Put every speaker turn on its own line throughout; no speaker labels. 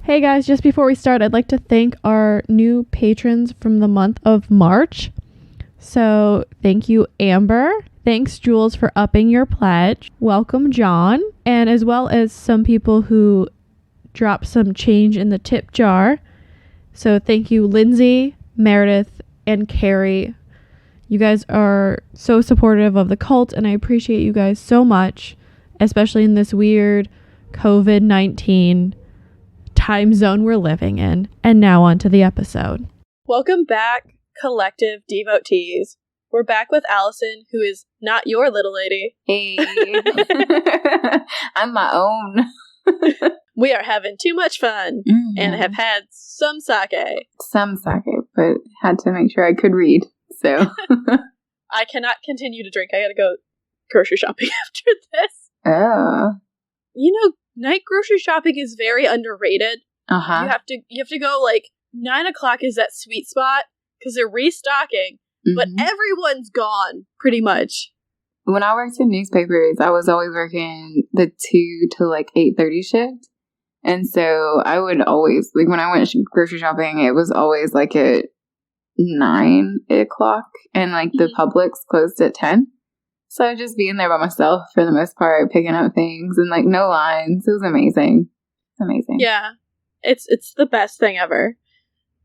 Hey guys, just before we start, I'd like to thank our new patrons from the month of March. So thank you, Amber. Thanks, Jules, for upping your pledge. Welcome, John. And as well as some people who dropped some change in the tip jar. So thank you, Lindsay, Meredith, and Carrie. You guys are so supportive of the cult, and I appreciate you guys so much, especially in this weird COVID-19 time zone we're living in. And now on to the episode.
Welcome back, collective devotees. We're back with Allison, who is not your little lady.
Hey. I'm my own.
We are having too much fun and have had some sake.
Some sake, but had to make sure I could read. So
I cannot continue to drink. I gotta go grocery shopping after this.
Oh.
You know, night grocery shopping is very underrated.
Uh-huh.
You have to go like 9 o'clock is that sweet spot because they're restocking, but everyone's gone pretty much.
When I worked in newspapers, I was always working the 2 to like 8:30 shift. And so I would always, like when I went grocery shopping, it was always like at 9 o'clock and like the Publix closed at 10. So I'd just be in there by myself for the most part, picking up things and like no lines. It was amazing. It's amazing.
Yeah. It's the best thing ever.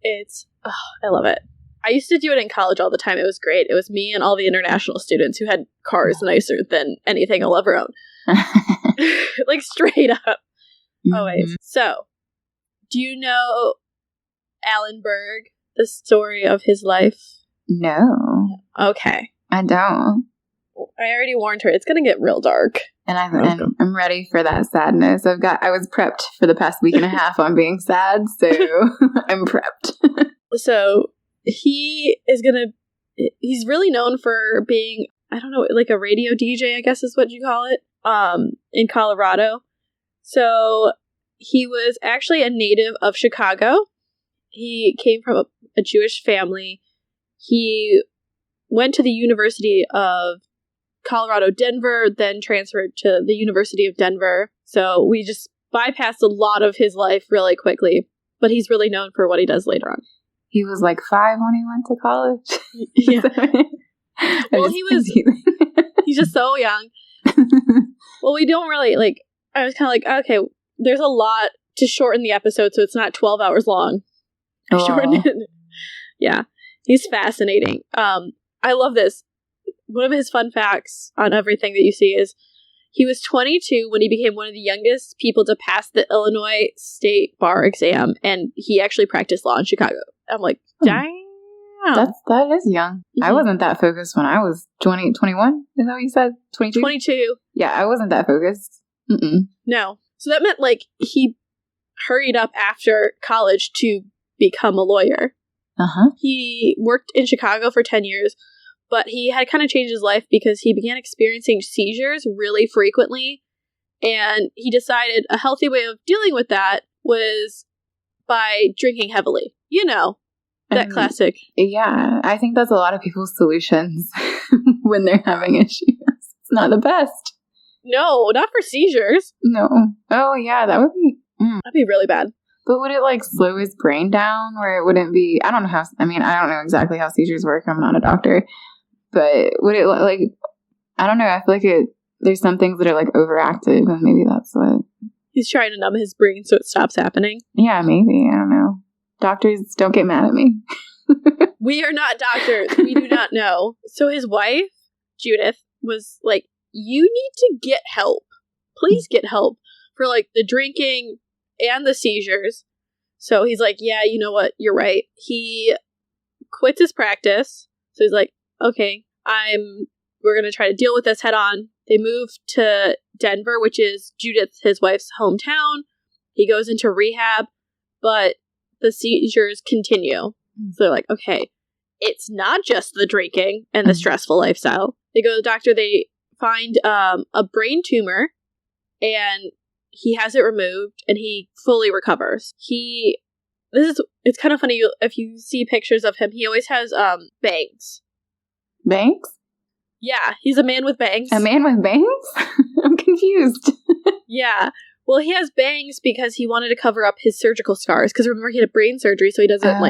I love it. I used to do it in college all the time. It was great. It was me and all the international students who had cars nicer than anything I'll ever own. Like straight up. Always. So, do you know Alan Berg, the story of his life?
No.
Okay.
I don't.
I already warned her. It's going to get real dark.
And I'm ready for that sadness. I was prepped for the past week and a half on being sad, so I'm prepped.
So he's really known for being, I don't know, like a radio DJ, I guess is what you call it, in Colorado. So he was actually a native of Chicago. He came from a Jewish family. He went to the University of Colorado, Denver, then transferred to the University of Denver. So we just bypassed a lot of his life really quickly, but he's really known for what he does later on.
He was like 5 when he went to college.
Yeah. Well, he's just so young. Well, we don't really I was kind of like, okay, there's a lot to shorten the episode so it's not 12 hours long. I shortened it. Yeah. He's fascinating. I love this. One of his fun facts on everything that you see is he was 22 when he became one of the youngest people to pass the Illinois State Bar exam, and he actually practiced law in Chicago. I'm like, dang.
That is young. Mm-hmm. I wasn't that focused when I was 20, 21. Is that what you said? 22?
22.
Yeah, I wasn't that focused.
No. So that meant he hurried up after college to become a lawyer.
Uh-huh.
He worked in Chicago for 10 years. But he had kind of changed his life because he began experiencing seizures really frequently. And he decided a healthy way of dealing with that was by drinking heavily. You know, that classic.
Yeah, I think that's a lot of people's solutions when they're having issues. It's not the best.
No, not for seizures.
No. Oh, yeah, that would be...
That'd be really bad.
But would it slow his brain down where it wouldn't be... I don't know exactly how seizures work. I'm not a doctor. But would it I don't know. I feel like there's some things that are overactive, and maybe that's what
he's trying to numb his brain so it stops happening.
Yeah, maybe. I don't know. Doctors, don't get mad at me.
We are not doctors. We do not know. So his wife, Judith, was like, "You need to get help. Please get help for the drinking and the seizures." So he's like, "Yeah, you know what? You're right." He quits his practice. So he's like, okay, we're going to try to deal with this head on. They move to Denver, which is Judith, his wife's hometown. He goes into rehab, but the seizures continue. So they're like, okay, it's not just the drinking and the stressful lifestyle. They go to the doctor, they find a brain tumor, and he has it removed, and he fully recovers. It's kind of funny, if you see pictures of him, he always has bangs.
Bangs?
Yeah, he's a man with bangs.
A man with bangs? I'm confused.
Yeah. Well, he has bangs because he wanted to cover up his surgical scars. Because remember, he had a brain surgery, so he doesn't,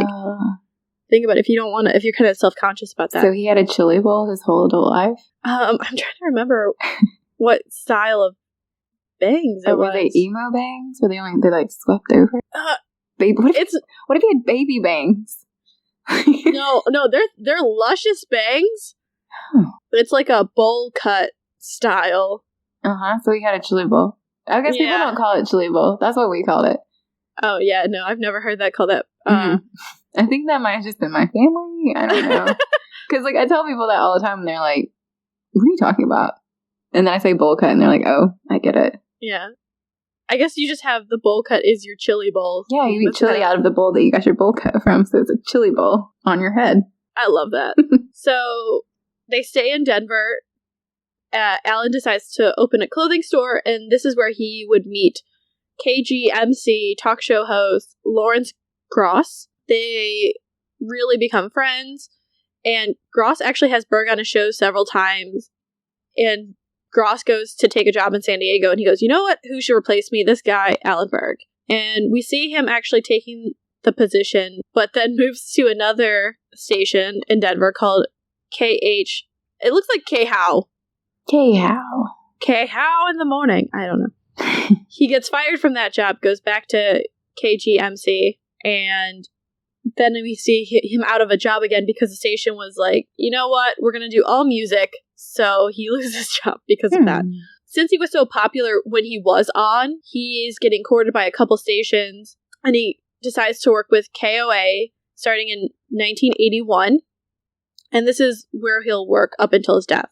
think about it if you don't want to, if you're kind of self-conscious about that.
So he had a chili bowl his whole adult life?
I'm trying to remember what style of bangs it was.
Were they emo bangs? Were they like swept over? Baby, what if he had baby bangs?
No, they're luscious bangs.
Oh.
It's like a bowl cut style.
So he had a chili bowl. I guess people don't call it chili bowl. That's what we called it.
Oh, yeah. No, I've never heard that called that.
I think that might have just been my family. I don't know. Because, I tell people that all the time, and they're like, what are you talking about? And then I say bowl cut, and they're like, oh, I get it.
Yeah. I guess you just have the bowl cut is your chili bowl.
Yeah, you eat chili out of the bowl that you got your bowl cut from, so it's a chili bowl on your head.
I love that. So, they stay in Denver. Alan decides to open a clothing store, and this is where he would meet KGMC talk show host Lawrence Gross. They really become friends, and Gross actually has Berg on a show several times, and Gross goes to take a job in San Diego, and he goes, you know what? Who should replace me? This guy, Alan Berg. And we see him actually taking the position, but then moves to another station in Denver called KH. It looks like K-How.
K-How.
K-How in the morning. I don't know. He gets fired from that job, goes back to KGMC, and then we see him out of a job again because the station was like, you know what? We're going to do all music. So he loses his job because of that. Since he was so popular when he was on, he's getting courted by a couple stations, and he decides to work with KOA starting in 1981. And this is where he'll work up until his death.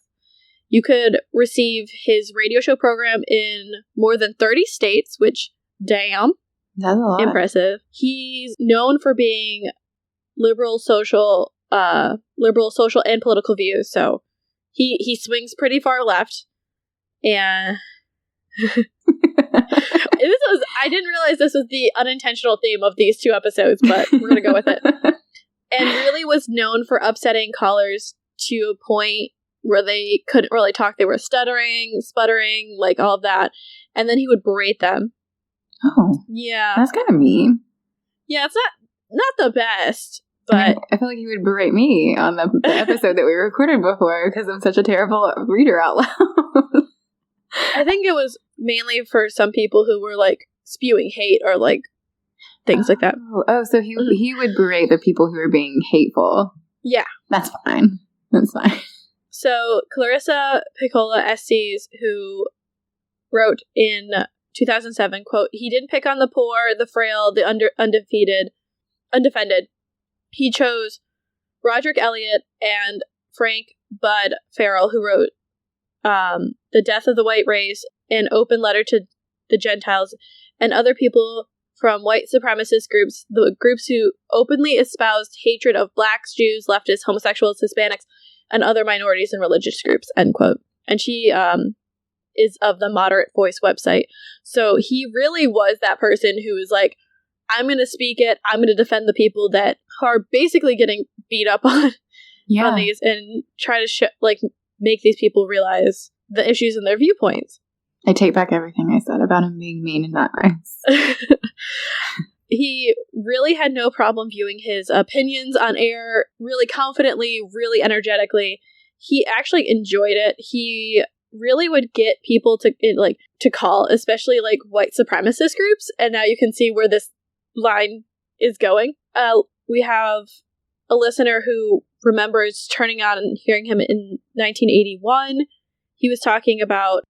You could receive his radio show program in more than 30 states, which, damn,
that's a lot.
Impressive. He's known for being liberal, social, and political views. So he swings pretty far left. And I didn't realize this was the unintentional theme of these two episodes, but we're gonna go with it. And really was known for upsetting callers to a point where they couldn't really talk. They were stuttering, sputtering, like all of that. And then he would berate them.
Oh.
Yeah.
That's kind of mean.
Yeah, it's not the best, but...
I feel like he would berate me on the episode that we recorded before because I'm such a terrible reader out loud.
I think it was mainly for some people who were, like, spewing hate or, like, things like that.
Oh, so he would berate the people who were being hateful.
Yeah.
That's fine. That's fine.
So, Clarissa Piccola Estes, who wrote in 2007, quote, he didn't pick on the poor, the frail, the undefended. He chose Roderick Elliott and Frank Bud Farrell, who wrote The Death of the White Race, an open letter to the Gentiles, and other people from white supremacist groups, the groups who openly espoused hatred of blacks, Jews, leftists, homosexuals, Hispanics, and other minorities and religious groups, end quote. And she is of the Moderate Voice website. So he really was that person who was like, I'm going to speak it. I'm going to defend the people that are basically getting beat up on these and try to make these people realize the issues and their viewpoints.
I take back everything I said about him being mean and not nice.
He really had no problem viewing his opinions on air really confidently, really energetically. He actually enjoyed it. He really would get people to call, especially like white supremacist groups. And now you can see where this line is going. We have a listener who remembers turning on and hearing him in 1981. He was talking about,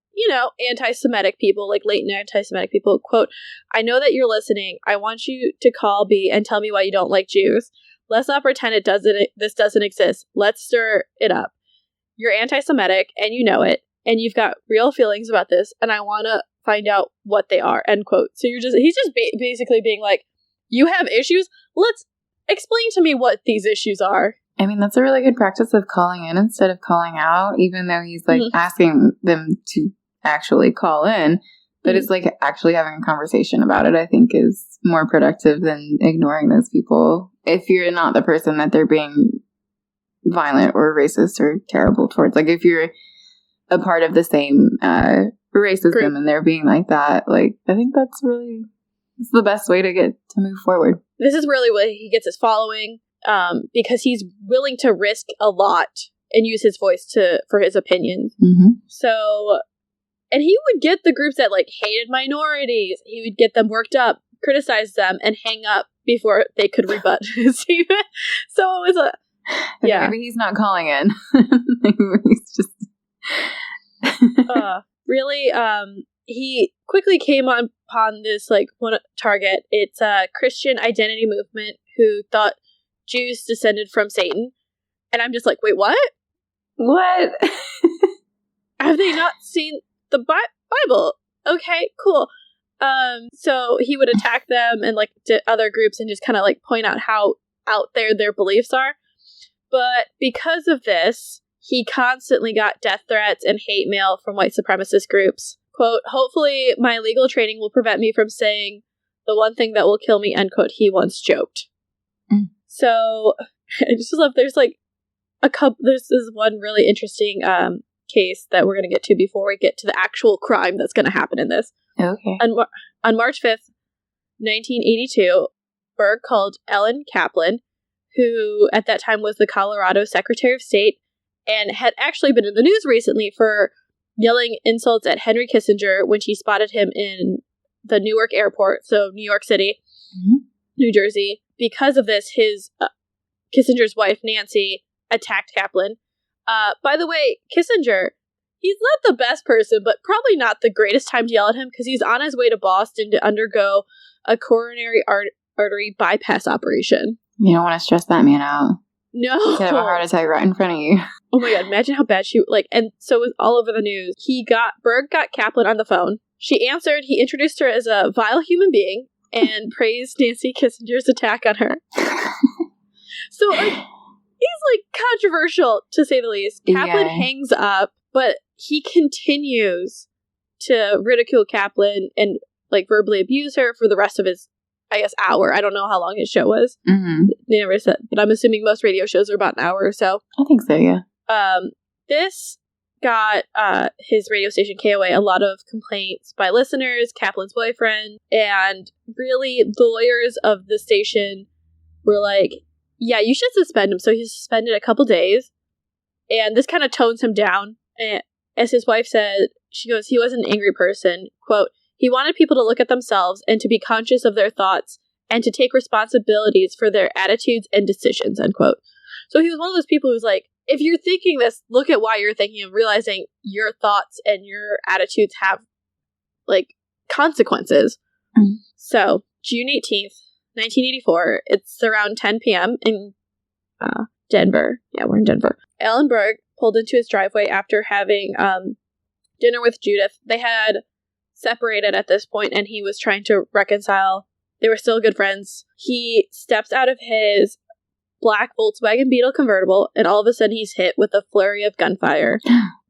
anti-Semitic people, like latent anti-Semitic people. Quote, I know that you're listening. I want you to call B and tell me why you don't like Jews. Let's not pretend this doesn't exist. Let's stir it up. You're anti-Semitic and you know it, and you've got real feelings about this, and I want to find out what they are, end quote. So he's just basically being like, you have issues? Let's explain to me what these issues are.
I mean, that's a really good practice of calling in instead of calling out, even though he's like asking them to actually call in. But it's like actually having a conversation about it, I think, is more productive than ignoring those people. If you're not the person that they're being violent or racist or terrible towards, like if you're a part of the same racism and they're being like that. Like, I think it's the best way to move forward.
This is really what he gets his following, because he's willing to risk a lot and use his voice for his opinions.
Mm-hmm.
So, and he would get the groups that like hated minorities. He would get them worked up, criticize them, and hang up before they could rebut his statement. So it was
Maybe he's not calling in. Maybe he's just
really. He quickly came upon this like one target. It's a Christian identity movement who thought Jews descended from Satan, and I'm just like, wait, what?
What?
Have they not seen the Bible? Okay, cool. So he would attack them and like other groups and just kind of like point out how out there their beliefs are. But because of this, he constantly got death threats and hate mail from white supremacist groups. Quote, hopefully my legal training will prevent me from saying the one thing that will kill me, end quote, he once joked.
Mm.
So I just love, there's like there's this one really interesting case that we're going to get to before we get to the actual crime that's going to happen in this.
Okay.
On March 5th, 1982, Berg called Ellen Kaplan, who at that time was the Colorado Secretary of State and had actually been in the news recently for yelling insults at Henry Kissinger when she spotted him in the Newark airport, so New York City, New Jersey. Because of this, his Kissinger's wife, Nancy, attacked Kaplan. By the way, Kissinger, he's not the best person, but probably not the greatest time to yell at him because he's on his way to Boston to undergo a coronary artery bypass operation.
You don't want to stress that man out.
No.
He'd have a heart attack right in front of you.
Oh my god, imagine how bad and so it was all over the news. Berg got Kaplan on the phone. She answered, he introduced her as a vile human being, and praised Nancy Kissinger's attack on her. So, like, he's, like, controversial, to say the least. Kaplan hangs up, but he continues to ridicule Kaplan and, like, verbally abuse her for the rest of his, I guess, hour. I don't know how long his show was.
Mm-hmm.
They never said, but I'm assuming most radio shows are about an hour or so.
I think so, yeah.
This got his radio station KOA a lot of complaints by listeners, Kaplan's boyfriend, and really the lawyers of the station were like, yeah, you should suspend him. So he's suspended a couple days, and this kind of tones him down. And as his wife said, she goes, he was an angry person. Quote, he wanted people to look at themselves and to be conscious of their thoughts and to take responsibilities for their attitudes and decisions, unquote. So he was one of those people who's like, if you're thinking this, look at why you're thinking of realizing your thoughts and your attitudes have, like, consequences. Mm-hmm. So, June 18th, 1984, it's around 10 p.m. in Denver. Yeah, we're in Denver. Alan Berg pulled into his driveway after having dinner with Judith. They had separated at this point, and he was trying to reconcile. They were still good friends. He steps out of his black Volkswagen Beetle convertible, and all of a sudden he's hit with a flurry of gunfire.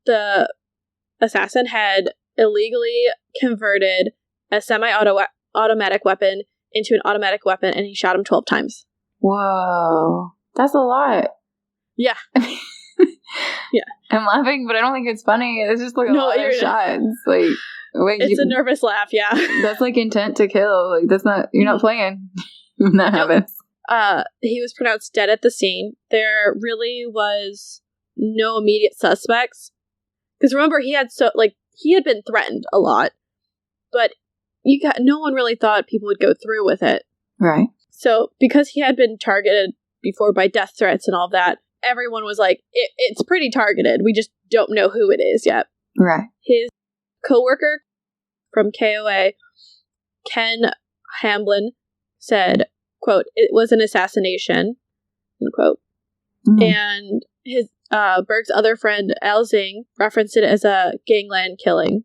The assassin had illegally converted a semi-automatic weapon into an automatic weapon, and he shot him 12 times.
Whoa. That's a lot.
Yeah. Yeah.
I'm laughing, but I don't think it's funny. It's just like a lot of shots. Like, wait,
it's a nervous laugh, yeah.
That's like intent to kill. Like, that's not, you're not playing when that happens.
He was pronounced dead at the scene. There really was no immediate suspects. Because remember, he had been threatened a lot. But no one really thought people would go through with it.
Right.
So, because he had been targeted before by death threats and all that, everyone was like, it's pretty targeted. We just don't know who it is yet.
Right.
His co-worker from KOA, Ken Hamblin, said, quote, it was an assassination, unquote. Mm-hmm. And his Berg's other friend, Allison, referenced it as a gangland killing.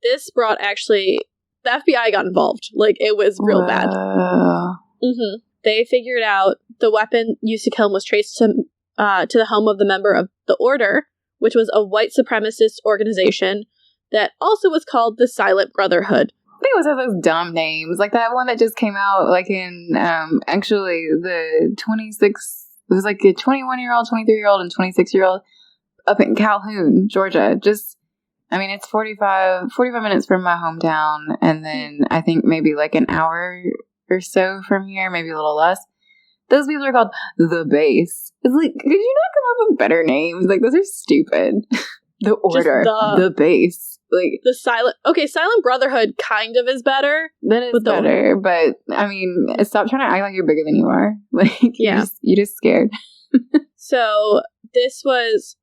This brought the FBI got involved. Like, it was real bad. Mm-hmm. They figured out the weapon used to kill him was traced to the home of the member of the Order, which was a white supremacist organization that also was called the Silent Brotherhood.
I think it was those dumb names, like that one that just came out, like in actually the 26. It was like a 21-year-old, 23-year-old, and 26-year-old up in Calhoun, Georgia. Just I mean, it's 45 minutes from my hometown, and then I think maybe like an hour or so from here, maybe a little less. Those people are called the Base. It's like, could you not come up with better names? Like, those are stupid. The Order, the Base. Like
the Silent Brotherhood kind of is better.
That is better, but I mean, stop trying to act like you're bigger than you are. Like, you're just scared.
So this was,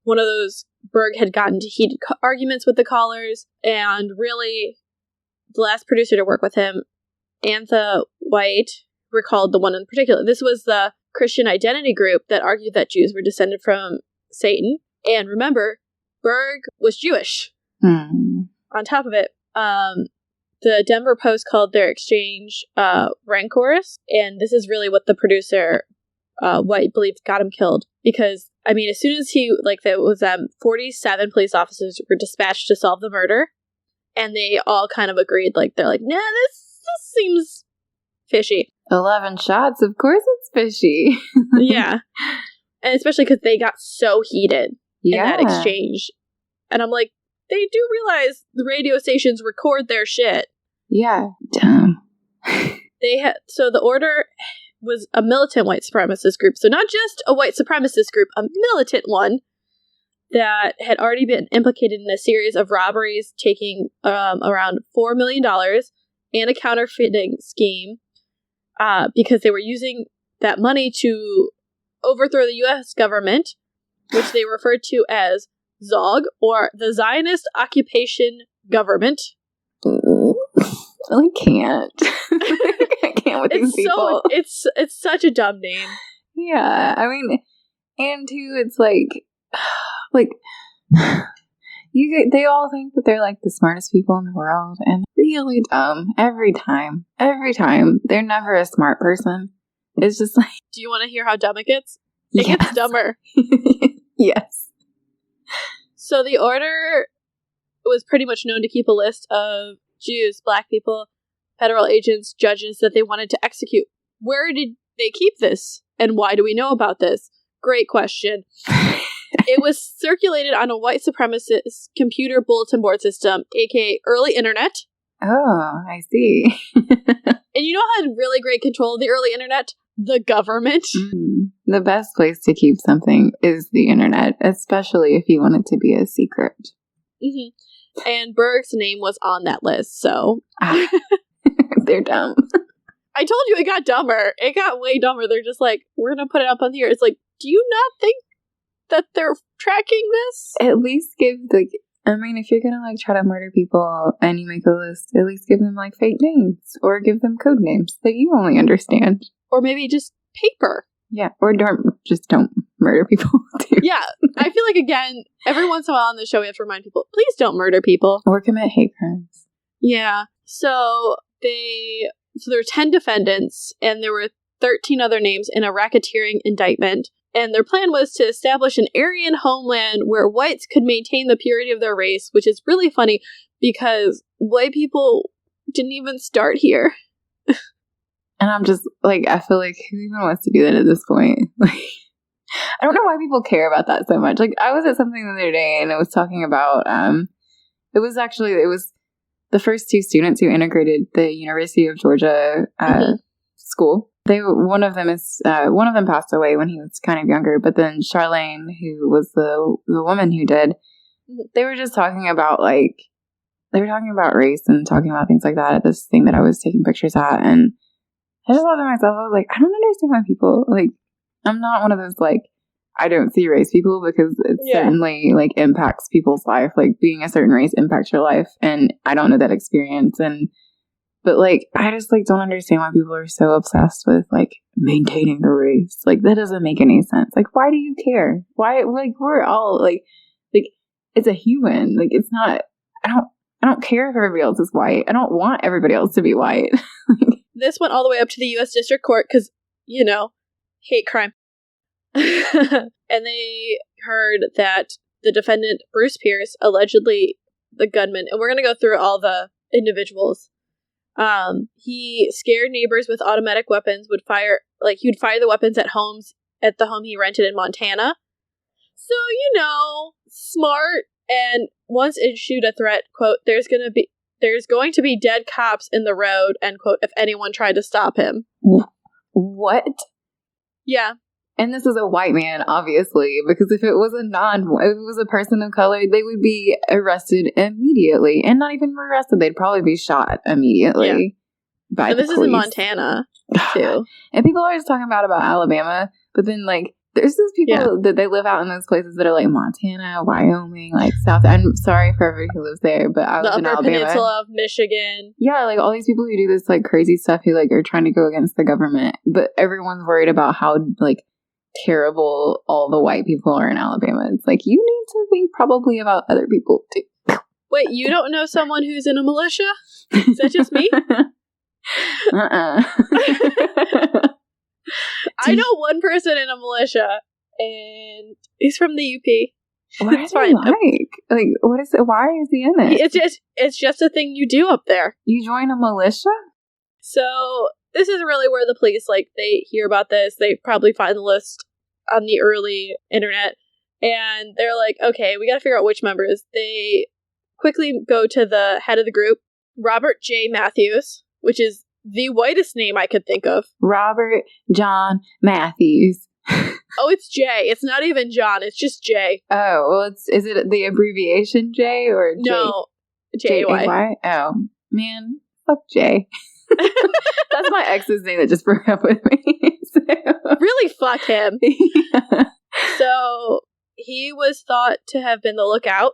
one of those. Berg had gotten into heated arguments with the callers, and really, the last producer to work with him, Antha White, recalled the one in particular. This was the Christian identity group that argued that Jews were descended from Satan. And remember, Berg was Jewish. On top of it, the Denver Post called their exchange rancorous, and this is really what the producer White believed got him killed. Because, I mean, as soon as there was 47 police officers were dispatched to solve the murder, and they all kind of agreed, they're like, nah, this seems fishy.
11 shots, of course it's fishy.
Yeah. And especially because they got so heated in that exchange. And I'm like, they do realize the radio stations record their shit.
Yeah. Dumb.
So the Order was a militant white supremacist group. So not just a white supremacist group, a militant one that had already been implicated in a series of robberies, taking around $4 million and a counterfeiting scheme because they were using that money to overthrow the U.S. government, which they referred to as ZOG, or the Zionist Occupation Government.
I can't. I can't with these people.
It's such a dumb name.
Yeah, I mean, and too, it's like they all think that they're like the smartest people in the world, and really dumb every time. They're never a smart person. It's just like,
do you want to hear how dumb it gets? It gets dumber.
Yes.
So the Order was pretty much known to keep a list of Jews, black people, federal agents, judges that they wanted to execute. Where did they keep this? And why do we know about this? Great question. It was circulated on a white supremacist computer bulletin board system, aka early internet.
Oh, I see.
And you know how had really great control of the early internet? The government.
The best place to keep something is the internet, especially if you want it to be a secret.
Mm-hmm. And Berg's name was on that list, so...
They're dumb.
I told you it got dumber. It got way dumber. They're just like, we're going to put it up on here. It's like, do you not think that they're tracking this?
At least give, if you're going to, try to murder people and you make a list, at least give them, fake names. Or give them code names that you only understand.
Or maybe just paper.
Yeah, or don't murder people, too.
Yeah, I feel like, again, every once in a while on the show we have to remind people, please don't murder people.
Or commit hate crimes.
Yeah, so there were 10 defendants, and there were 13 other names in a racketeering indictment. And their plan was to establish an Aryan homeland where whites could maintain the purity of their race, which is really funny because white people didn't even start here.
And I'm just, I feel like who even wants to do that at this point? I don't know why people care about that so much. I was at something the other day, and it was talking about, it was the first two students who integrated the University of Georgia school. One of them passed away when he was kind of younger, but then Charlene, who was the woman who did, they were just talking about they were talking about race and talking about things like that at this thing that I was taking pictures at, and I just thought to myself, I was like, I don't understand why people I'm not one of those I don't see race people, because it certainly impacts people's life. Being a certain race impacts your life, and I don't know that experience. But I just don't understand why people are so obsessed with maintaining the race. That doesn't make any sense. Why do you care? Why we're all it's a human. It's not. I don't care if everybody else is white. I don't want everybody else to be white.
This went all the way up to the U.S. District Court because hate crime. And they heard that the defendant, Bruce Pierce, allegedly the gunman, and we're going to go through all the individuals. He scared neighbors with automatic weapons, he would fire the weapons at the home he rented in Montana. So, smart and once issued a threat, quote, there's going to be dead cops in the road, end quote, if anyone tried to stop him.
What?
Yeah.
And this is a white man, obviously, because if it was a person of color, they would be arrested immediately. And not even arrested, they'd probably be shot immediately. Yeah.
And this is in Montana, too.
And people are always talking about Alabama, but then, like, there's those people that they live out in those places that are like Montana, Wyoming, like South. I'm sorry for everybody who lives there, but I was in Alabama.
The Upper Peninsula of Michigan.
Yeah, like all these people who do this like crazy stuff who like are trying to go against the government, but everyone's worried about how like terrible all the white people are in Alabama. It's like, you need to think probably about other people too.
Wait, you don't know someone who's in a militia? Is that just me? I know one person in a militia, and he's from the UP.
What is he like? What is it? Why is he in it?
It's just a thing you do up there.
You join a militia?
So this is really where the police, like, they hear about this. They probably find the list on the early internet, and they're like, okay, we got to figure out which members. They quickly go to the head of the group, Robert J. Matthews, which is the whitest name I could think of.
Robert John Matthews.
Oh, it's J. It's not even John. It's just J.
Oh, well, is it the abbreviation J or J?
No, J-A-Y.
Oh, man, fuck J. That's my ex's name that just broke up with me. So.
Really, fuck him.
Yeah.
So he was thought to have been the lookout.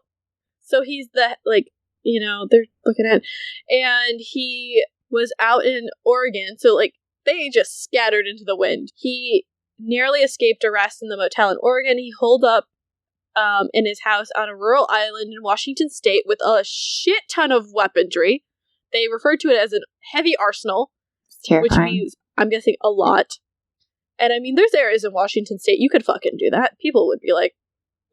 So he's the, like, you know, they're looking at, and he was out in Oregon, so, like, they just scattered into the wind. He nearly escaped arrest in the motel in Oregon. He holed up in his house on a rural island in Washington state with a shit ton of weaponry. They referred to it as a heavy arsenal, which means, I'm guessing, a lot. And I mean, there's areas in Washington state you could fucking do that. People would be like,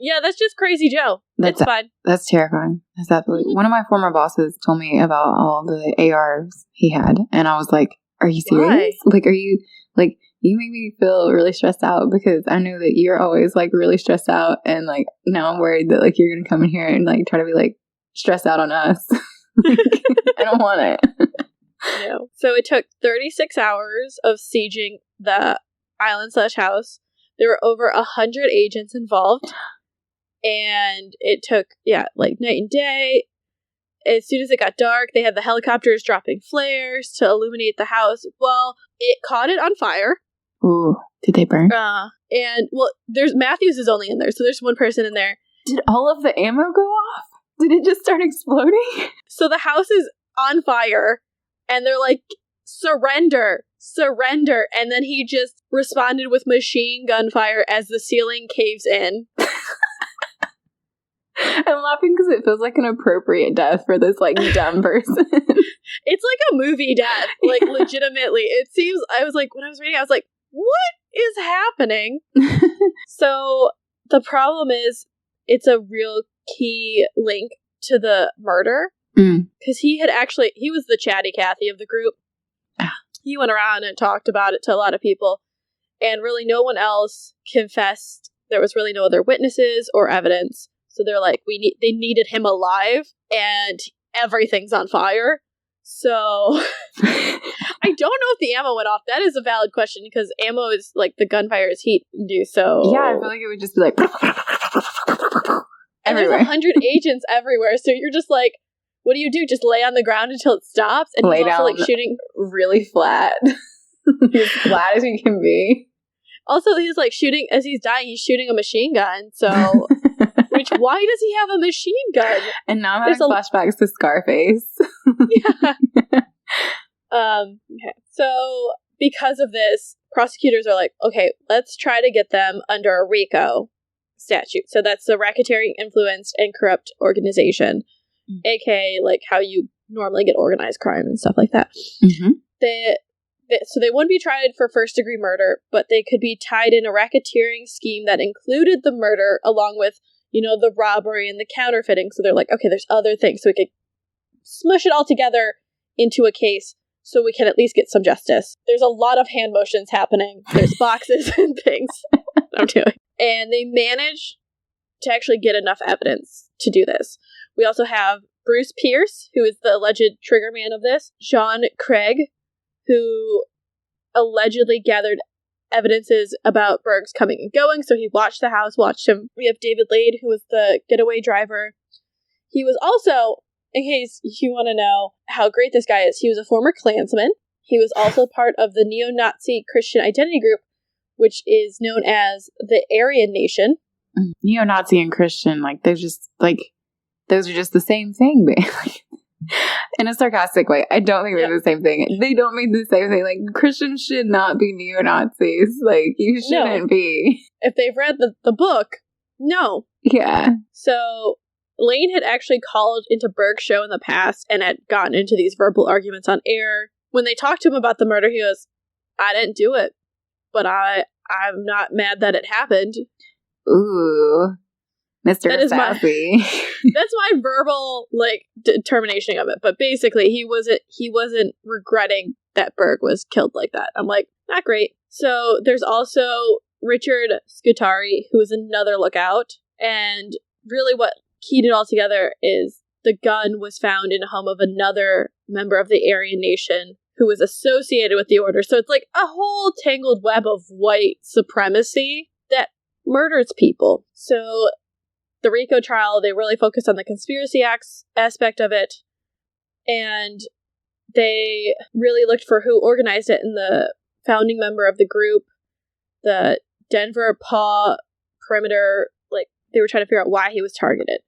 yeah, that's just Crazy Joe. That's fine.
That's terrifying. That's absolutely. One of my former bosses told me about all the ARs he had, and I was like, "Are you serious?
Why?
Like, are you like?" You make me feel really stressed out because I know that you're always like really stressed out, and like now I'm worried that like you're gonna come in here and like try to be like stressed out on us. Like, I don't want it.
No. So it took 36 hours of sieging the island/house. There were over 100 agents involved. And it took, like night and day. As soon as it got dark, they had the helicopters dropping flares to illuminate the house. Well, it caught it on fire.
Ooh, did they burn?
And, well, there's Matthews is only in there, so there's one person in there.
Did all of the ammo go off? Did it just start exploding?
So the house is on fire, and they're like, surrender. And then he just responded with machine gun fire as the ceiling caves in.
I'm laughing because it feels like an appropriate death for this, like, dumb person.
It's like a movie death. Like, legitimately. It seems, I was like, when I was reading, I was like, what is happening? So, the problem is, it's a real key link to the murder. Because he was the chatty Cathy of the group. He went around and talked about it to a lot of people. And really no one else confessed. There was really no other witnesses or evidence. So they're like, they needed him alive, and everything's on fire. So I don't know if the ammo went off. That is a valid question because ammo is like the gunfire is heat induced. So
yeah, I feel like it would just be like
and there's 100 agents everywhere. So you're just like, what do you do? Just lay on the ground until it stops? And
lay
he's also
down
like shooting
really flat, as flat as you can be.
Also, he's like shooting as he's dying. He's shooting a machine gun. So. Why does he have a machine gun?
And now I'm having flashbacks to Scarface.
Yeah. Okay. So, because of this, prosecutors are like, okay, let's try to get them under a RICO statute. So that's the Racketeering Influenced and Corrupt Organization, aka like how you normally get organized crime and stuff like that.
Mm-hmm.
So they wouldn't be tried for first-degree murder, but they could be tied in a racketeering scheme that included the murder along with, you know, the robbery and the counterfeiting. So they're like, okay, there's other things. So we could smush it all together into a case so we can at least get some justice. There's a lot of hand motions happening. There's boxes and things I'm doing. And they manage to actually get enough evidence to do this. We also have Bruce Pierce, who is the alleged trigger man of this, John Craig, who allegedly gathered evidences about Berg's coming and going, so he watched the house, watched him. We have David Lade, who was the getaway driver. He was also, in case you want to know how great this guy is, he was a former Klansman. He was also part of the neo-Nazi Christian identity group, which is known as the Aryan Nation.
Neo-Nazi and Christian, like, they're just, like, those are just the same thing, in a sarcastic way. I don't think they're the same thing. They don't mean the same thing. Like, Christians should not be neo-Nazis. Like, you shouldn't be.
If they've read the book, no.
Yeah.
So, Lane had actually called into Berg's show in the past and had gotten into these verbal arguments on air. When they talked to him about the murder, he goes, I didn't do it, but I'm not mad that it happened.
Ooh. Mr. Sassy.
That's my verbal, like, determination of it. But basically, he wasn't regretting that Berg was killed like that. I'm like, not great. So there's also Richard Scutari, who is another lookout. And really what keyed it all together is the gun was found in a home of another member of the Aryan Nation who was associated with the order. So it's like a whole tangled web of white supremacy that murders people. So the RICO trial, they really focused on the conspiracy aspect of it, and they really looked for who organized it, and the founding member of the group, the Denver Paw Perimeter, like, they were trying to figure out why he was targeted.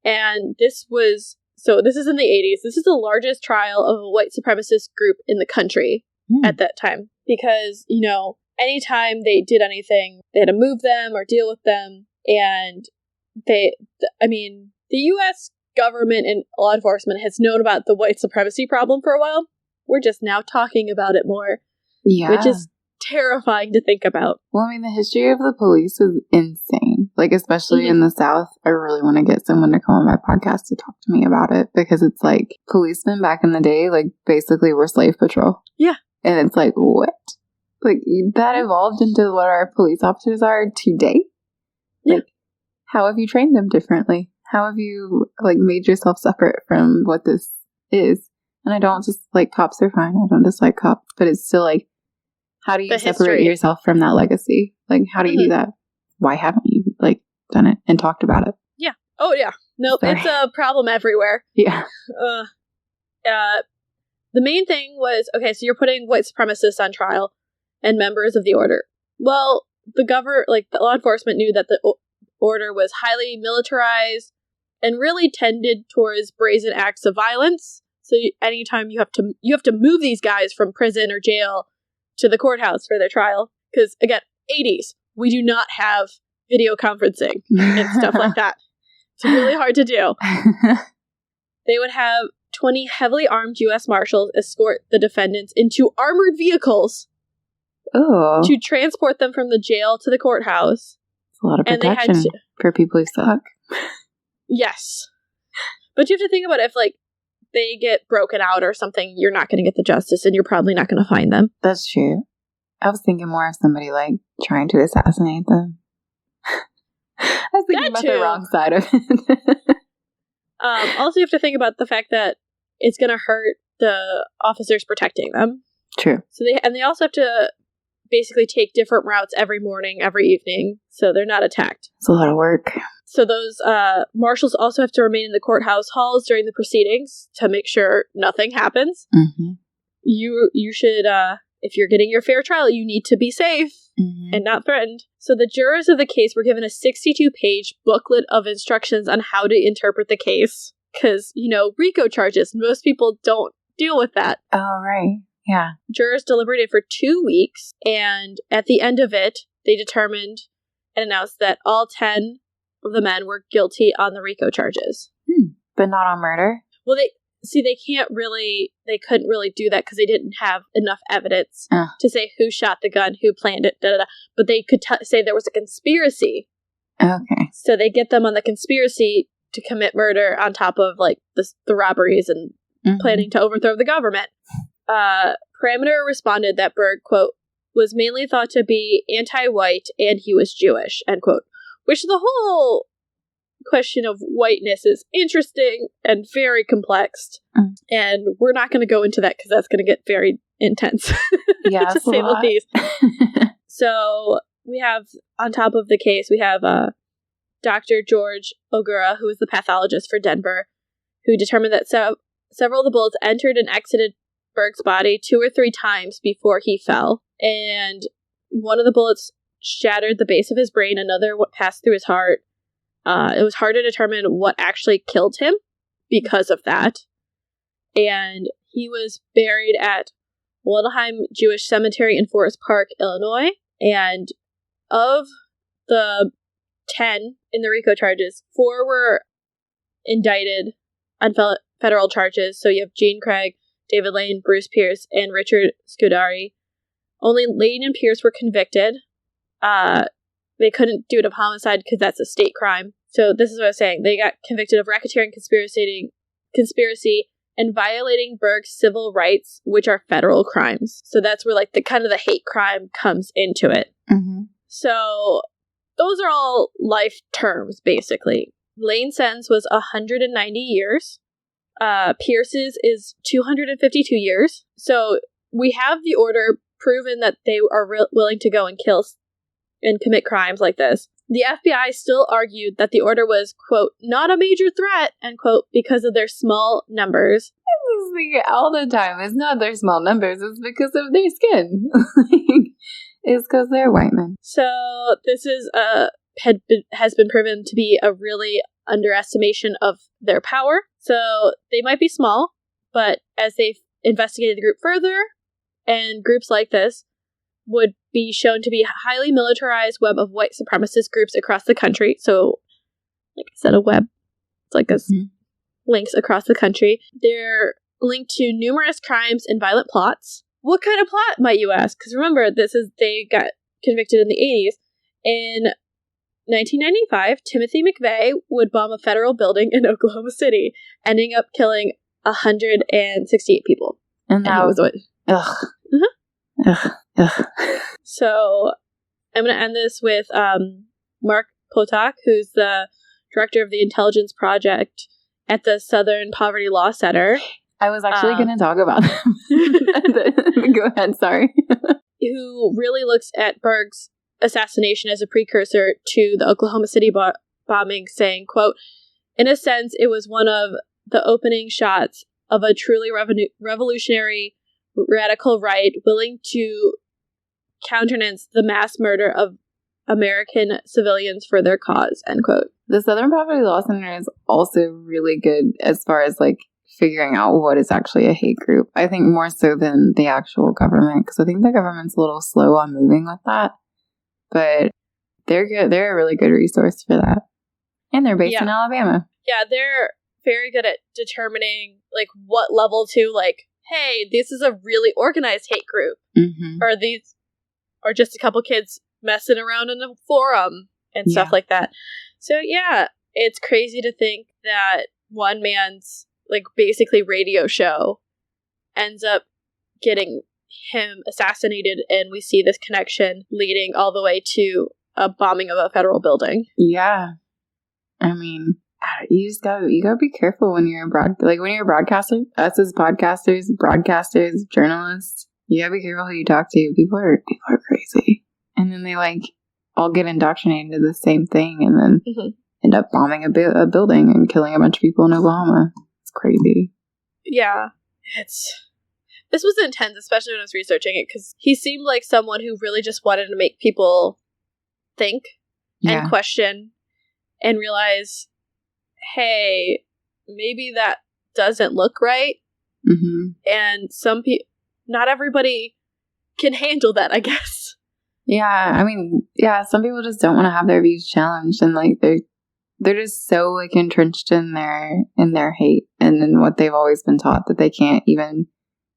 And this is in the 80s. This is the largest trial of a white supremacist group in the country at that time, because, you know, anytime they did anything, they had to move them or deal with them, and the U.S. government and law enforcement has known about the white supremacy problem for a while. We're just now talking about it more, which is terrifying to think about.
Well, I mean, the history of the police is insane. Like, especially in the South. I really want to get someone to come on my podcast to talk to me about it, because it's like policemen back in the day, like, basically were slave patrol.
Yeah.
And it's like, what? Like, that evolved into what our police officers are today? Like, how have you trained them differently? How have you, like, made yourself separate from what this is? And I don't just, like, cops are fine. I don't dislike cops. But it's still, like, how do you separate yourself from that legacy? Like, how do you do that? Why haven't you, like, done it and talked about it?
Yeah. Oh, yeah. Nope. Sorry. It's a problem everywhere.
Yeah.
The main thing was, okay, so you're putting white supremacists on trial and members of the order. Well, the law enforcement knew that the order was highly militarized and really tended towards brazen acts of violence. So anytime you have to move these guys from prison or jail to the courthouse for their trial, because again, 80s, we do not have video conferencing and stuff like that. It's really hard to do. They would have 20 heavily armed U.S. Marshals escort the defendants into armored vehicles to transport them from the jail to the courthouse.
A lot of protection for people who suck.
Yes. But you have to think about if, like, they get broken out or something, you're not going to get the justice, and you're probably not going to find them.
That's true. I was thinking more of somebody, like, trying to assassinate them. I was thinking about the wrong side of it.
Also, you have to think about the fact that it's going to hurt the officers protecting them.
True.
So they also have to basically take different routes every morning, every evening, so they're not attacked.
It's a lot of work.
So those marshals also have to remain in the courthouse halls during the proceedings to make sure nothing happens.
Mm-hmm.
You should, if you're getting your fair trial, you need to be safe and not threatened. So the jurors of the case were given a 62-page booklet of instructions on how to interpret the case. Because, you know, RICO charges, most people don't deal with that.
Oh, right. Yeah.
Jurors deliberated for 2 weeks, and at the end of it, they determined and announced that all 10 of the men were guilty on the RICO charges.
But not on murder?
Well, they couldn't really do that because they didn't have enough evidence to say who shot the gun, who planned it, but they could say there was a conspiracy.
Okay.
So they get them on the conspiracy to commit murder on top of, like, the robberies and planning to overthrow the government. Parameter responded that Berg, quote, was mainly thought to be anti-white and he was Jewish, end quote. Which the whole question of whiteness is interesting and very complex. And we're not going to go into that because that's going to get very intense,
Yeah,
to say the least. So we have, on top of the case, we have Dr. George Ogura, who is the pathologist for Denver, who determined that several of the bullets entered and exited Berg's body 2 or 3 times before he fell. And one of the bullets shattered the base of his brain, another passed through his heart. It was hard to determine what actually killed him because of that. And he was buried at Waldheim Jewish Cemetery in Forest Park, Illinois. And of the 10 in the RICO charges, 4 were indicted on federal charges. So you have Gene Craig, David Lane, Bruce Pierce, and Richard Scudari. Only Lane and Pierce were convicted. They couldn't do it of homicide because that's a state crime. So this is what I was saying. They got convicted of racketeering, conspiracy, and violating Berg's civil rights, which are federal crimes. So that's where, like, the kind of the hate crime comes into it.
Mm-hmm.
So those are all life terms, basically. Lane's sentence was 190 years. Pierce's is 252 years. So we have the order proven that they are willing to go and kill and commit crimes like this. The FBI still argued that the order was, quote, not a major threat, end quote, because of their small numbers.
All the time. It's not their small numbers. It's because of their skin. It's because they're white men.
So this is has been proven to be a really underestimation of their power. So they might be small, but as they've investigated the group further, and groups like this would be shown to be a highly militarized web of white supremacist groups across the country. So, like I said, a web. It's like this links across the country. They're linked to numerous crimes and violent plots. What kind of plot, might you ask? Because remember, they got convicted in the 80s. In 1995, Timothy McVeigh would bomb a federal building in Oklahoma City, ending up killing 168 people.
And that was what... Ugh.
Mm-hmm.
Ugh.
So I'm going to end this with Mark Potok, who's the director of the Intelligence Project at the Southern Poverty Law Center.
I was actually going to talk about them. Go ahead, sorry.
Who really looks at Berg's assassination as a precursor to the Oklahoma City bombing, saying, quote, in a sense, it was one of the opening shots of a truly revolutionary radical right willing to countenance the mass murder of American civilians for their cause, end quote.
The Southern Poverty Law Center is also really good as far as, like, figuring out what is actually a hate group. I think more so than the actual government, because I think the government's a little slow on moving with that. But they're good. They're a really good resource for that. And they're based in Alabama.
Yeah, they're very good at determining, like, what level to, like, hey, this is a really organized hate group.
Mm-hmm.
Or just a couple kids messing around in a forum and stuff like that. So, yeah, it's crazy to think that one man's, like, basically radio show ends up getting him assassinated, and we see this connection leading all the way to a bombing of a federal building.
Yeah. I mean, you gotta be careful when you're when you're a broadcaster. Us as podcasters, broadcasters, journalists, you gotta be careful who you talk to. People are crazy, and then they all get indoctrinated into the same thing, and then end up bombing a building and killing a bunch of people in Oklahoma. It's crazy.
Yeah, this was intense, especially when I was researching it, because he seemed like someone who really just wanted to make people think and question and realize, hey, maybe that doesn't look right.
Mm-hmm.
And not everybody can handle that, I guess.
Yeah, I mean, some people just don't want to have their views challenged, and like they're just so like entrenched in their hate and in what they've always been taught that they can't even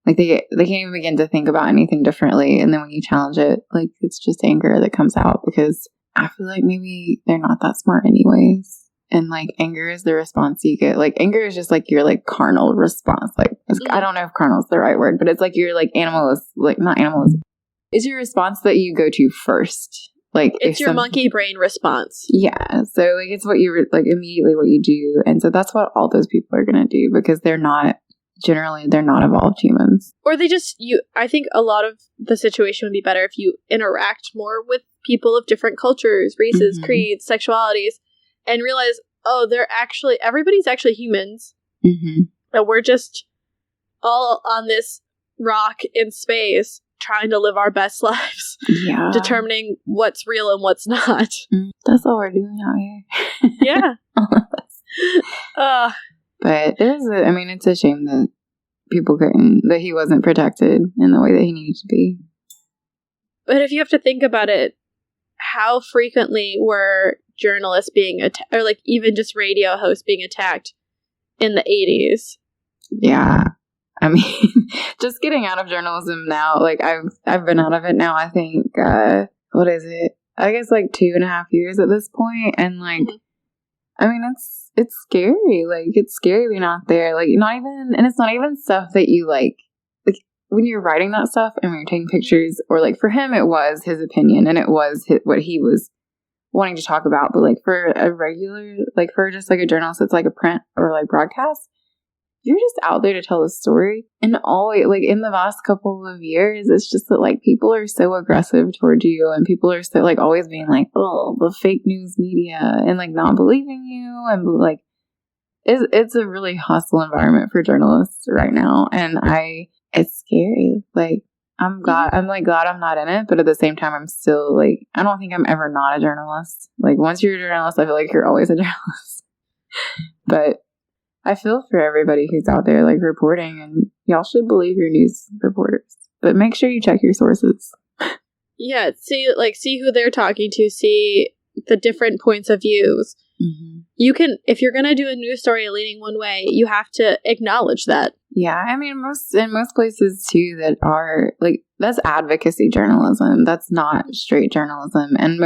they can't even begin to think about anything differently. And then when you challenge it, like, it's just anger that comes out, because I feel like maybe they're not that smart anyways. And like anger is the response you get. Like anger is just like your like carnal response. Like I don't know if carnal is the right word, but it's like your like not animalism. It's your response that you go to first Like,
it's your monkey brain response.
Yeah. So, like, it's what you, like, immediately what you do. And so that's what all those people are going to do, because they're not evolved humans.
Or they just, I think a lot of the situation would be better if you interact more with people of different cultures, races, creeds, sexualities, and realize, oh, everybody's actually humans. And we're just all on this rock in space trying to live our best lives. Yeah. Determining what's real and what's not.
That's all we're doing out here.
Yeah.
But it's a shame that that he wasn't protected in the way that he needed to be.
But if you have to think about it, how frequently were journalists being attacked, or like even just radio hosts being attacked in the 80s?
Yeah. I mean, just getting out of journalism now, like I've been out of it now, I think, what is it? I guess like 2.5 years at this point. And like, I mean, it's scary. Like, it's scary being out there. Like, it's not even stuff that you like when you're writing that stuff and when you're taking pictures, or like for him, it was his opinion and it was what he was wanting to talk about. But like for a regular, like for just like a journalist that's like a print or like broadcast, you're just out there to tell a story. And always, like, in the last couple of years, it's just that, like, people are so aggressive towards you, and people are so, like, always being like, oh, the fake news media, and, like, not believing you, and, like, it's a really hostile environment for journalists right now, and it's scary. Like, I'm glad I'm not in it, but at the same time, I'm still, like, I don't think I'm ever not a journalist. Like, once you're a journalist, I feel like you're always a journalist. But I feel for everybody who's out there, like, reporting, and y'all should believe your news reporters. But make sure you check your sources.
Yeah, see who they're talking to, see the different points of views. You can, if you're going to do a news story leaning one way, you have to acknowledge that. Yeah, I mean, in most places, too, that are, like, that's advocacy journalism. That's not straight journalism. And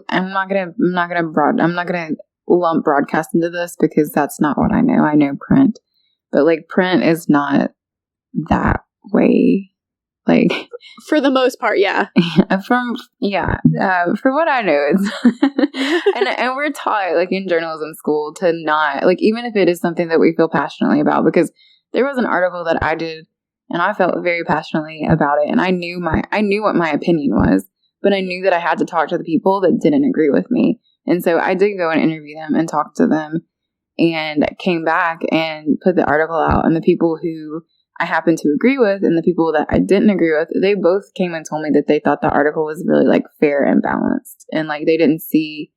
I'm not gonna lump broadcast into this, because that's not what I know. I know print, but like print is not that way. Like, for the most part, yeah. For what I know, it's and we're taught, like, in journalism school to not, like, even if it is something that we feel passionately about, because there was an article that I did and I felt very passionately about it, and I knew what my opinion was, but I knew that I had to talk to the people that didn't agree with me. And so I did go and interview them and talk to them, and came back and put the article out. And the people who I happened to agree with and the people that I didn't agree with, they both came and told me that they thought the article was really, like, fair and balanced. And, like, they didn't see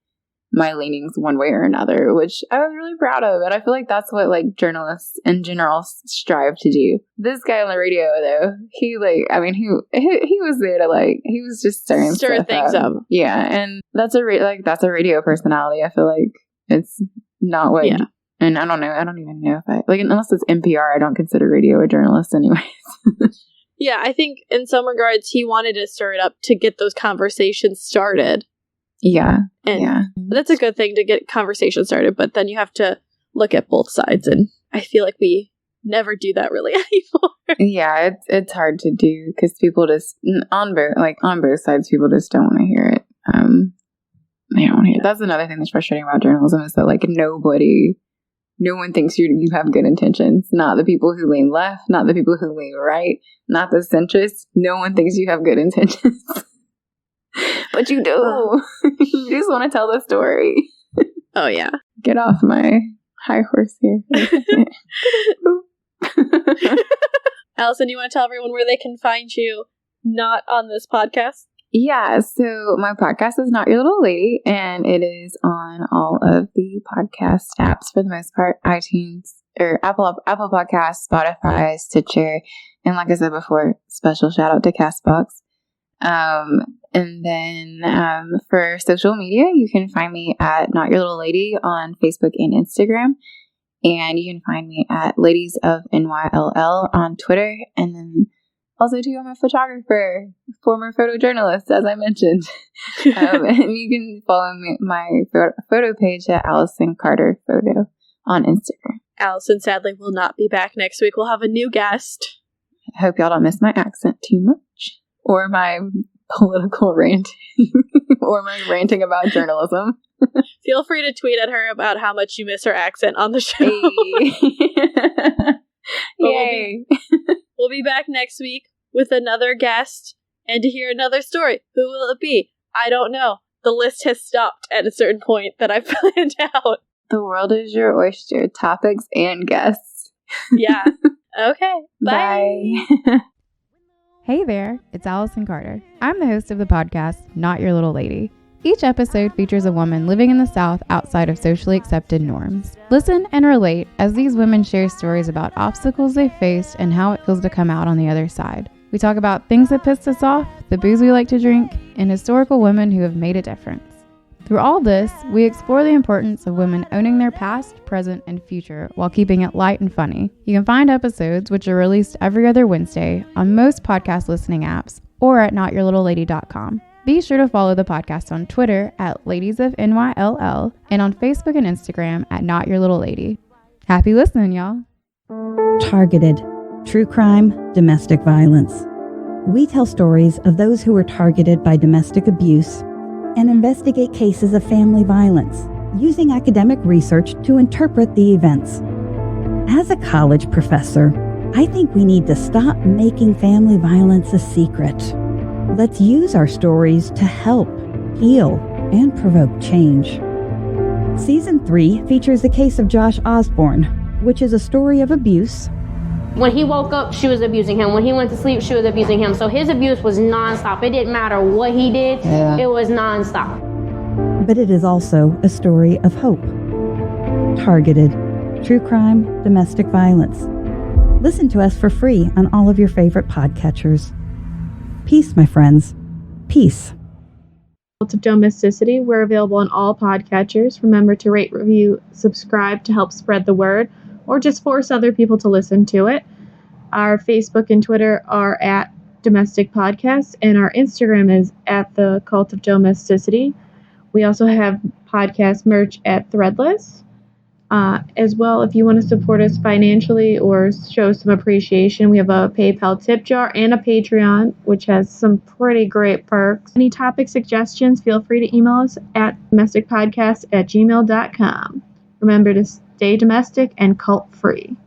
my leanings one way or another, which I was really proud of. And I feel like that's what, like, journalists in general strive to do. This guy on the radio, though, he, like, I mean, he was there to, like, he was just stir things up. Yeah, and that's a radio personality. I feel like it's not what. Yeah. And I don't know. I don't even know if I, like, unless it's NPR, I don't consider radio a journalist anyways. Yeah, I think in some regards he wanted to stir it up to get those conversations started. Yeah. And that's a good thing, to get conversation started, but then you have to look at both sides, and I feel like we never do that really anymore. Yeah, it's hard to do, because people just, on both sides, people just don't want to hear it. They don't want to hear it. That's another thing that's frustrating about journalism, is that, like, no one thinks you have good intentions. Not the people who lean left, not the people who lean right, not the centrists. No one thinks you have good intentions. But you do. You just want to tell the story. Oh, yeah. Get off my high horse here. Allison, you want to tell everyone where they can find you not on this podcast? Yeah, so my podcast is Not Your Little Lady, and it is on all of the podcast apps for the most part, iTunes, or Apple Podcasts, Spotify, Stitcher, and like I said before, special shout out to CastBox. And then for social media, you can find me at Not Your Little Lady on Facebook and Instagram, and you can find me at Ladies of NYLL on Twitter, and then also, too, I'm a photographer, former photojournalist, as I mentioned. And you can follow my photo page at Allison Carter Photo on Instagram. Allison, sadly, will not be back next week. We'll have a new guest. I hope y'all don't miss my accent too much. Or my political ranting.
or my ranting about journalism.
Feel free to tweet at her about how much you miss her accent on the show.
Yay.
We'll be back next week with another guest and to hear another story. Who will it be? I don't know. The list has stopped at a certain point that I've planned out.
The world is your oyster. Topics and guests.
Yeah. Okay. Bye.
Hey there, it's Allison Carter. I'm the host of the podcast, Not Your Little Lady. Each episode features a woman living in the South outside of socially accepted norms. Listen and relate as these women share stories about obstacles they faced and how it feels to come out on the other side. We talk about things that pissed us off, the booze we like to drink, and historical women who have made a difference. Through all this, we explore the importance of women owning their past, present, and future while keeping it light and funny. You can find episodes, which are released every other Wednesday, on most podcast listening apps or at notyouрлittlelady.com. Be sure to follow the podcast on Twitter at ladiesofnyll and on Facebook and Instagram at notyourlittlelady. Happy listening, y'all.
Targeted. True crime, domestic violence. We tell stories of those who were targeted by domestic abuse and investigate cases of family violence, using academic research to interpret the events. As a college professor, I think we need to stop making family violence a secret. Let's use our stories to help, heal, and provoke change. Season 3 features the case of Josh Osborne, which is a story of abuse.
When he woke up, she was abusing him. When he went to sleep, she was abusing him. So his abuse was nonstop. It didn't matter what he did. It was nonstop.
But it is also a story of hope. Targeted. True crime, domestic violence. Listen to us for free on all of your favorite podcatchers. Peace, my friends. Peace.
Cult of Domesticity. We're available on all podcatchers. Remember to rate, review, subscribe to help spread the word, or just force other people to listen to it. Our Facebook and Twitter are at Domestic Podcasts, and our Instagram is at the Cult of Domesticity. We also have podcast merch at Threadless. As well, if you want to support us financially or show some appreciation, we have a PayPal tip jar and a Patreon, which has some pretty great perks. Any topic suggestions, feel free to email us at domesticpodcast@gmail.com. Remember to stay domestic and cult free.